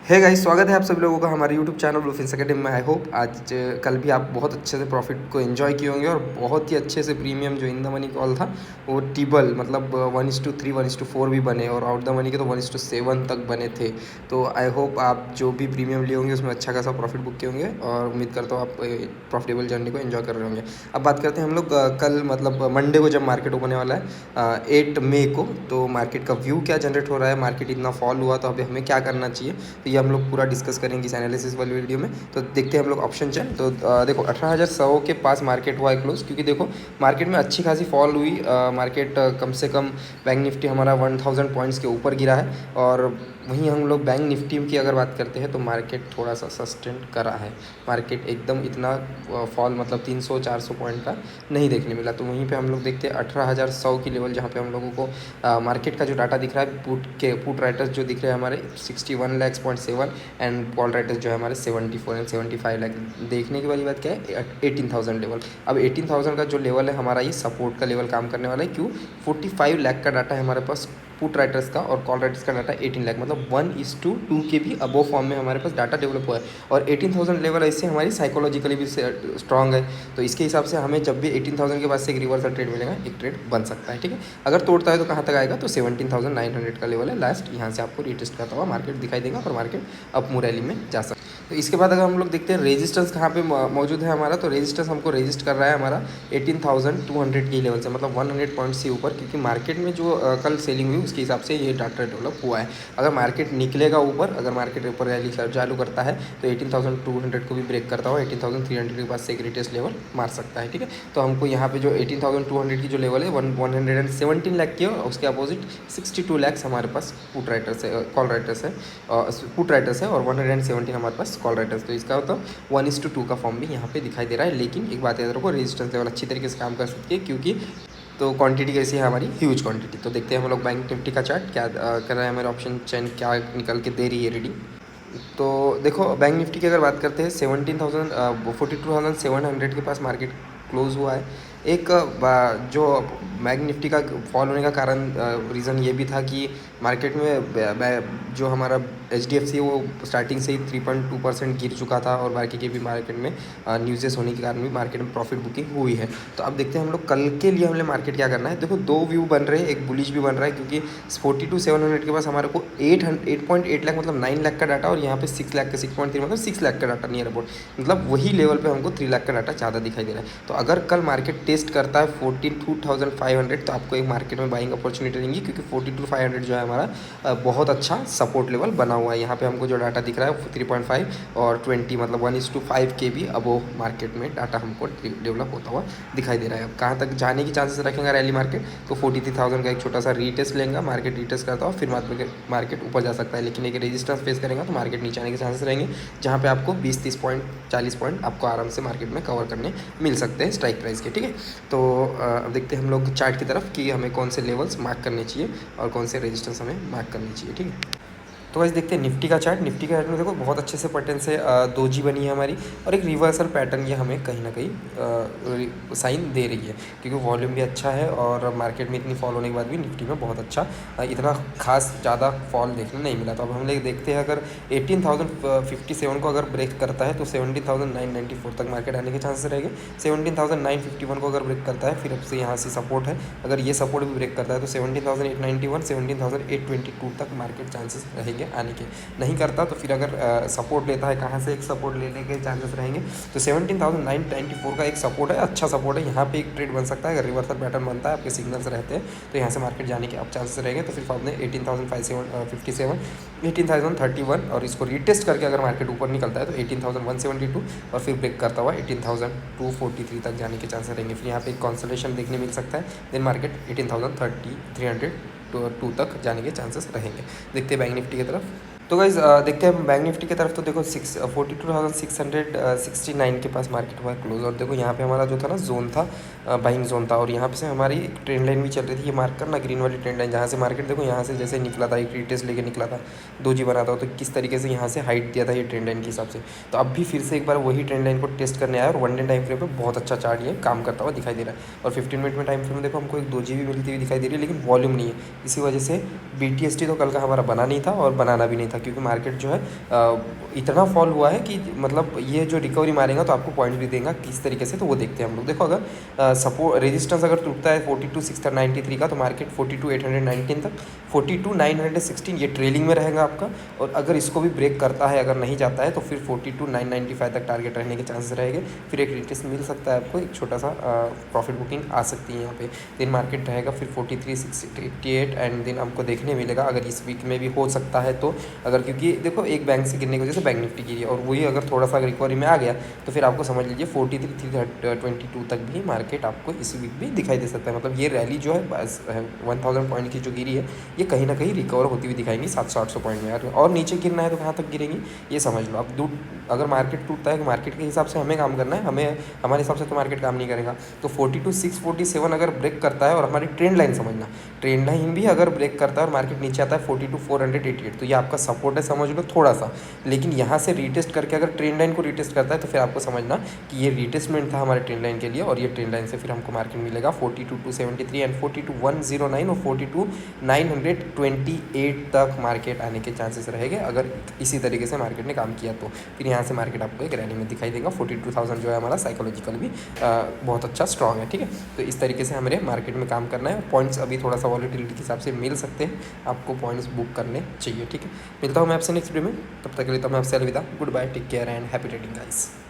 है गाइस, स्वागत है आप सभी लोगों का हमारे यूट्यूब चैनल लुफिन्स अकेडमी में। आई होप आज कल भी आप बहुत अच्छे से प्रॉफिट को एंजॉय किए होंगे और बहुत ही अच्छे से प्रीमियम जो इन द मनी कॉल था वो टेबल मतलब 1:3 1:4 भी बने और आउट द मनी के तो 1:7 तक बने थे। तो आई होप आप जो भी प्रीमियम लिए होंगे उसमें अच्छा खासा प्रॉफिट बुक किए होंगे और उम्मीद करता हूँ आप प्रॉफिटेबल जर्नी को एंजॉय कर रहे होंगे। अब बात करते हैं हम लोग कल मतलब मंडे को जब मार्केट ओपन होने वाला है 8 मई को, तो मार्केट का व्यू क्या जनरेट हो रहा है, मार्केट इतना फॉल हुआ तो अभी हमें क्या करना चाहिए, तो ये हम लोग पूरा डिस्कस करेंगे इस एनालिसिस वाली वीडियो में। तो देखते हैं हम लोग ऑप्शन चेन। तो देखो 18,100 के पास मार्केट हुआ है क्लोज, क्योंकि देखो मार्केट में अच्छी खासी फॉल हुई। मार्केट कम से कम बैंक निफ्टी हमारा 1000 पॉइंट्स के ऊपर गिरा है और वहीं हम लोग बैंक निफ्टी की अगर बात करते हैं तो मार्केट थोड़ा सा सस्टेन करा है। मार्केट एकदम इतना फॉल मतलब 300-400 पॉइंट का नहीं देखने मिला। तो वहीं पे हम लोग देखते हैं 18,100 की लेवल, जहाँ पे हम लोगों को मार्केट का जो डाटा दिख रहा है, पुट राइटर्स जो दिख रहे हैं हमारे 61 लैक्स 0.7 एंड कॉल राइटर्स जो है हमारे 74 एंड 75 लाख। देखने की वाली बात क्या है, 18,000 लेवल। अब 18,000 का जो लेवल है हमारा, ये सपोर्ट का लेवल काम करने वाला है। क्यों? 45 लाख का डाटा है हमारे पास पुट राइटर्स का और कॉल राइटर्स का डाटा 18 लाख, मतलब 1:2 के भी अबो फॉर्म में हमारे पास डाटा डेवलप हुआ है। और 18,000 लेवल ऐसे हमारी साइकोलॉजिकली भी स्ट्रॉन्ग है। तो इसके हिसाब से हमें जब भी 18,000 के बाद से एक रिवर्सल ट्रेड मिलेगा, एक ट्रेड बन सकता है। ठीक है, अगर तोड़ता है तो कहाँ तक आएगा, तो 17,900 का लेवल है लास्ट। यहाँ से आपको रिटेस्ट करता हुआ मार्केट दिखाई देगा और मार्केट अप मूव रैली में जा सकता है। तो इसके बाद अगर हम लोग देखते हैं रेजिस्टेंस कहाँ पे मौजूद है हमारा, तो रेजिस्टेंस हमको रेजिस्ट कर रहा है हमारा 18,200 की लेवल से, मतलब 100 पॉइंट से ऊपर, क्योंकि मार्केट में जो कल सेलिंग हुई उसके हिसाब से ये डाटा डेवलप हुआ है। अगर मार्केट निकलेगा ऊपर, अगर मार्केट ऊपर रैली चालू करता है तो 18,200 को भी ब्रेक करता हुआ 18,300 के पास से एक रिटेस्ट लेवल मार सकता है। ठीक है, तो हमको यहाँ पे जो 18,200 की जो लेवल है 117 लाख की है और उसके अपोजिट 62 लैक्स हमारे पास पुट राइटर्स है, कॉल राइटर्स है, पुट राइटर्स है और 117 हमारे पास कॉल राइटर्स। तो इसका मतलब 1:2 का फॉर्म भी यहाँ पे दिखाई दे रहा है। लेकिन एक बात याद रखो, रेजिस्टेंस लेवल अच्छी तरीके से काम कर सकती है, क्योंकि तो क्वांटिटी कैसी है हमारी, ह्यूज क्वांटिटी। तो देखते हैं हम लोग बैंक निफ्टी का चार्ट क्या कर रहा है, हमारे ऑप्शन चेन क्या निकल के दे रही है रीडिंग। तो देखो बैंक निफ्टी की अगर बात करते हैं 42,700 के पास मार्केट क्लोज हुआ है। एक जो बैंक निफ्टी का फॉल होने का कारण रीज़न ये भी था कि मार्केट में जो हमारा HDFC है वो स्टार्टिंग से ही 3.2% गिर चुका था और बाकी के भी मार्केट में न्यूज़ेस होने के कारण भी मार्केट में प्रॉफिट बुकिंग हुई है। तो अब देखते हैं हम लोग कल के लिए हमें मार्केट क्या करना है। देखो दो व्यू बन रहे हैं, एक बुलिश भी बन रहा है, क्योंकि 42,700 के पास हमारे को 8.8 लाख मतलब 9 लाख का डाटा और यहाँ पे 6 लाख का 6.3 मतलब 6 लाख का डाटा नियर अबाउट, मतलब वही लेवल पे हमको 3 लाख का डाटा ज़्यादा दिखाई दे रहा है। तो अगर कल मार्केट टेस्ट करता है 42,500 तो आपको एक मार्केट में बाइंग अपॉर्चुनिटी रहेंगी, क्योंकि 42,500 जो है हमारा बहुत अच्छा सपोर्ट लेवल बना हुआ है। यहाँ पे हमको जो डाटा दिख रहा है 3.5 और 20 मतलब 1:5 के भी अबो मार्केट में डाटा हमको डेवलप होता हुआ दिखाई दे रहा है। अब कहाँ तक जाने की चांसेस रखेंगे रैली मार्केट, तो 43,000 का एक छोटा सा रीटेस्ट लेंगे, मार्केट रीटेस्ट करता हो फिर मार्केट ऊपर जा सकता है। लेकिन एक रेजिस्टेंस फेस करेंगे तो मार्केट नीचे आने के चांसेस रहेंगे, जहाँ पे आपको 20-30 पॉइंट 40 पॉइंट आपको आराम से मार्केट में कवर करने मिल सकते हैं स्ट्राइक प्राइस के। ठीक है, तो अब देखते हैं हम लोग चार्ट की तरफ कि हमें कौन से लेवल्स मार्क करने चाहिए और कौन से रेजिस्टेंस हमें मार्क करनी चाहिए। ठीक है, तो वैसे देखते हैं निफ्टी का चार्ट। निफ्टी के चार्ट में देखो बहुत अच्छे से पैटर्न से 2G बनी है हमारी और एक रिवर्सल पैटर्न ये हमें कहीं ना कहीं साइन दे रही है, क्योंकि वॉल्यूम भी अच्छा है और मार्केट में इतनी फॉल होने के बाद भी निफ्टी में बहुत अच्छा इतना खास ज़्यादा फॉल देखने नहीं मिला। तो अब हम लोग देखते हैं अगर 18,057 को अगर ब्रेक करता है तो 17,994 तक मार्केट आने के चांसेस रहेंगे। 17,951 को अगर ब्रेक करता है फिर अब से यहाँ से सपोर्ट है, अगर ये सपोर्ट भी ब्रेक करता है तो 17,891 17,822 तक मार्केट चांसेस रहेंगे आने के। नहीं करता तो फिर अगर सपोर्ट लेता है, कहाँ से एक सपोर्ट लेने के चांसेस रहेंगे, तो 17,994 का एक सपोर्ट है, अच्छा सपोर्ट है, यहाँ पे एक ट्रेड बन सकता है। अगर रिवर्सल पैटर्न बनता है, आपके सिग्नल्स रहते हैं, तो यहाँ से मार्केट जाने के अब चांसेस रहेंगे। तो फिर आपने 18,557 18,031 और इसको रीटेस्ट करके अगर मार्केट ऊपर निकलता है तो 18,172 और फिर ब्रेक करता हुआ 18,243 तक जाने के चांसेस रहेंगे। फिर यहाँ पे एक कॉन्सोलेशन देखने मिल सकता है, देन मार्केट 18,302 तक जाने के चांसेस रहेंगे। देखते हैं बैंक निफ्टी की तरफ। तो गाइज देखते हैं बैंक निफ्टी की तरफ। तो देखो 42,669 के पास मार्केट हुआ है क्लोज और देखो यहाँ पे हमारा जो था ना जोन था, बाइंग जोन था और यहाँ पे से हमारी एक ट्रेंड लाइन भी चल रही थी। ये मार्क करना ग्रीन वाली ट्रेंड लाइन, जहाँ से मार्केट देखो यहाँ से जैसे निकला था, एक रीटेस्ट लेके निकला था, 2G बना था, तो किस तरीके से यहाँ से हाइट दिया था ये ट्रेंड लाइन के हिसाब से। तो अब भी फिर से एक बार वही ट्रेंड लाइन को टेस्ट करने आया और 1 डे टाइम फ्रेम पे बहुत अच्छा चार्ट ये काम करता हुआ दिखाई दे रहा है। और 15 मिनट में टाइम फ्रेम में देखो हमको एक 2G भी मिलती हुई दिखाई दे रही है, लेकिन वॉल्यूम नहीं है। इसी वजह से BTST तो कल का हमारा बना नहीं था और बनाना भी नहीं था, क्योंकि मार्केट जो है इतना फॉल हुआ है कि मतलब ये जो रिकवरी मारेगा तो आपको पॉइंट भी देगा किस तरीके से, तो वो देखते हैं हम लोग। देखो अगर सपोर्ट रेजिस्टेंस अगर टूटता है 42,693 का, तो मार्केट 42,819 तक, 42,916 ये ट्रेलिंग में रहेगा आपका। और अगर इसको भी ब्रेक करता है, अगर नहीं जाता है, तो फिर 42,995 तक टारगेट रहने के चांसेस रहेंगे। फिर एक रिटेस्ट मिल सकता है आपको, एक छोटा सा प्रॉफिट बुकिंग आ सकती है यहाँ पे। दिन मार्केट रहेगा फिर 43,688 एंड दिन हमको देखने मिलेगा अगर इस वीक में भी हो सकता है तो। अगर क्योंकि देखो एक बैंक से गिरने की वजह से बैंक निफ्टी गिरी है, और वही अगर थोड़ा सा रिकवरी में आ गया तो फिर आपको समझ लीजिए 43,322 तक भी मार्केट आपको इस वीक भी दिखाई दे सकता है। मतलब ये रैली जो है 1000 पॉइंट की जो गिरी है, ये कहीं ना कहीं रिकवर होती हुई दिखाएंगी 700-800 पॉइंट में। और नीचे गिरना है तो कहाँ तक गिरेंगी ये समझ लो आप। अगर मार्केट टूटता है तो मार्केट के हिसाब से हमें काम करना है, हमारे हिसाब से तो मार्केट काम नहीं करेगा। तो 42,647 अगर ब्रेक करता है, और हमारी ट्रेंड लाइन समझना, ट्रेंड लाइन भी अगर ब्रेक करता है और मार्केट नीचे आता है 42,488, तो ये आपका सपोर्ट है समझ लो थोड़ा सा। लेकिन यहाँ से रीटेस्ट करके अगर ट्रेंड लाइन को रीटेस्ट करता है तो फिर आपको समझना कि ये रीटेस्टमेंट था हमारे ट्रेंड लाइन के लिए, और ये ट्रेंड लाइन से फिर हमको मार्केट मिलेगा 42,273 एंड 42,109 और 42,928 तक मार्केट आने के चांसेस रहेंगे अगर इसी तरीके से मार्केट ने काम किया तो। फिर यहाँ से मार्केट आपको एक रैली में दिखाई देगा। 42,000 जो है हमारा साइकोलॉजिकल भी बहुत अच्छा स्ट्रॉन्ग है, ठीक है। तो इस तरीके से हमें मार्केट में काम करना है। पॉइंट्स अभी थोड़ा सा वॉलेटिलिटी के हिसाब से मिल सकते हैं, आपको पॉइंट्स बुक करने चाहिए, ठीक है। मिलता हूँ मैं आपसे नेक्स्ट वीडियो में, तब तक के लिए तो मैं आपसे अलविदा, goodbye, take care and happy trading guys.